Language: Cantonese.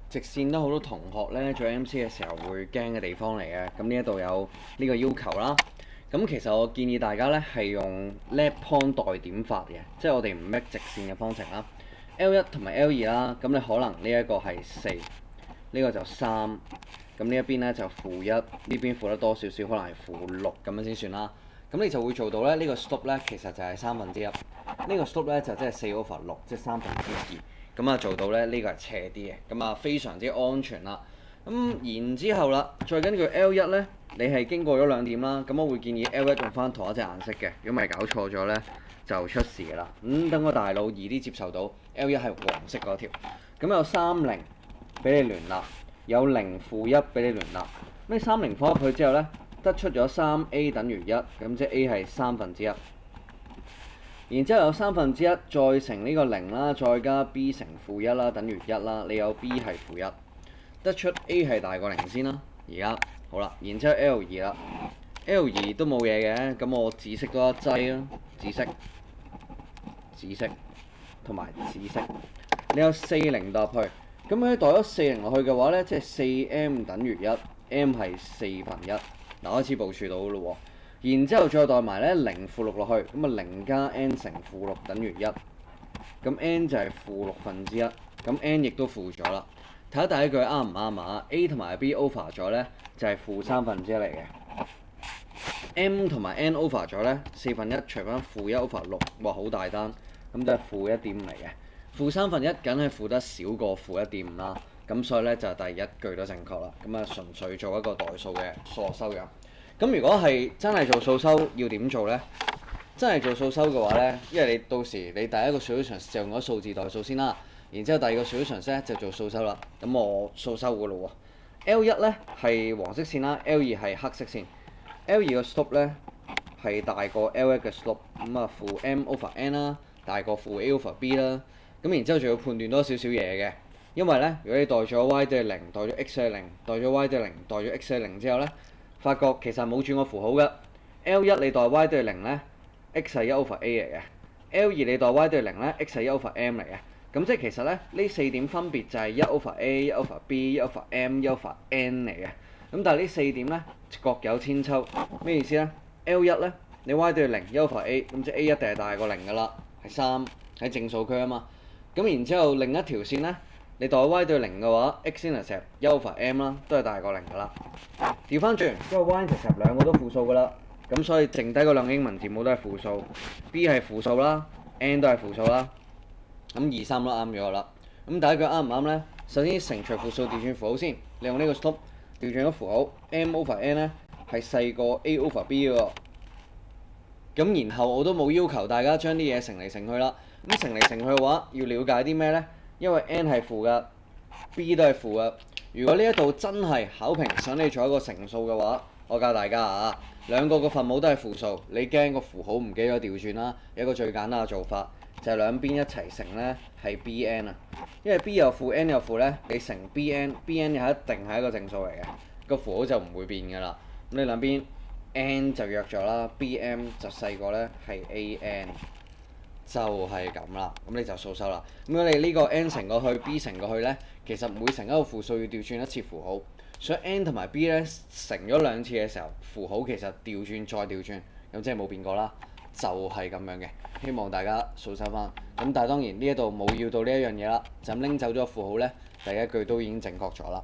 直線都好多同學咧做 MC 嘅時候會驚嘅地方嚟嘅。咁呢一度有呢個要求啦。咁其實我建議大家咧係用 lap point 代點法嘅，即係我哋唔 make 直線嘅方程啦。L1 同埋 L2啦，咁你可能呢一個係4，呢個就3，咁呢一邊咧就-1，呢邊負得多少少，可能係-6咁樣先算啦。咁你就會做到咧呢個 slope 咧其實就係1/3，呢個 slope 咧就即係4/6，即係2/3。咁啊做到咧呢個係斜啲嘅，咁啊非常之安全啦。咁然之後啦，再根據 L1咧，你係經過咗2點啦，咁我會建議 L1用翻同一隻顏色嘅，如果唔係搞錯咗咧就出事㗎啦。等個大腦易啲接受到 L1係黃色嗰條。咁有30俾你聯立，有0-1俾你聯立。咁你30放入去之後咧，得出咗3a等於1，咁即係 a 係1/3。然之後有1/3再乘呢個0啦，再加 b 乘-1啦，等於1啦。你有 b 係-1，得出 a 係大過0先啦。而家好啦，然之後 L2啦，L2都冇嘢嘅，咁我紫色多一劑啦，紫色同埋紫色。你有40代入去，咁佢代咗40落去嘅話咧，即係4m等於1，m 係1/4。嗱，開始部署到咯喎。然之後再代埋咧0-6落去，咁啊0加 n 乘-6等於1，咁 n 就係-1/6，咁 n 亦都負咗啦。睇下第一句啱唔啱啊 ？A 同埋 B over 咗咧就係-1/3嚟嘅。m 同埋 n over 咗咧1/4除翻-1/6，哇好大單，咁就係-1.5嚟嘅。-1/3梗係負得少過-1.5啦，咁所以咧就第一句都正確啦。咁啊純粹做一個代數嘅數學修養。咁如果係真係做數修要點做呢？真係做數修嘅話呢，因為你到時你第一個 solution 就用咗數字代數先啦，然之後第二個 solution 咧就做數修啦。咁我數修嘅咯喎。L1 呢係黃色線啦，L2係黑色線。L2 嘅 slope 呢係大過 L1 嘅 slope，咁啊-m over n 啦，大過-a over b 啦。咁然之後仲要判斷多少少嘢嘅，因為呢，如果你代咗 y 等於0，代咗 x 係0，代咗 y 等於0，代咗 x 係0之後呢，發覺其實冇轉過符號嘅。L1 你代 y 等於0咧 ，x 係1 over a 嚟嘅。L2 你代 y 等於0咧，x 係1 over m 嚟嘅。咁即係其實咧，呢4點分別就係1 over a、1 over b、1 over m、1 over n 嚟嘅。咁但係呢4點咧各有千秋，咩意思咧 ？L1 咧，你 y 等於0，1 over a，咁即係 a 一定係大過0㗎啦，係3喺正數區啊嘛。咁然之後另一條線咧。你代 y 對0嘅話 ，x-intercept 1 over m 啦，都係大過0㗎啦。調翻轉，因為 y-intercept 兩個都負數㗎啦，咁所以剩低嗰兩個英文字母都係負數 ，b 係負數啦 ，n 都係負數啦。咁2、3都啱咗啦。咁第一句啱唔啱咧？首先乘除負數調轉符號先，你用呢個 slope 調轉咗符號 ，m over n 咧係細過 a over b 喎。咁然後我都冇要求大家將啲嘢乘嚟乘去啦。咁乘嚟乘去嘅話，要了解啲咩咧？因為 n 係負㗎 ，b 都係負㗎。如果呢一度真係考評想你做一個乘數嘅話，我教大家啊，兩個個分母都係負數，你驚個符號唔記得咗調轉啦。有一個最簡單嘅做法就係兩邊一齊乘咧係 bn 啊，因為 b 又負 n 又負咧，你乘 bn 又一定係一個正數嚟嘅，個符號就唔會變㗎啦。咁你兩邊 n 就約咗啦 ，bm 就細過咧係 an。就係咁啦，咁你就數收啦。咁如果你呢個 n 乘過去 b 乘過去呢，其實每乘一個負數要調轉一次符號，所以 n 同埋 b 呢乘咗2次嘅時候，符號其實調轉再調轉，咁即係冇變過啦，就係咁樣嘅。希望大家數收翻。咁但係當然呢一度冇要到呢一樣嘢啦，就咁拎走咗符號呢，第一句都已經正確咗啦。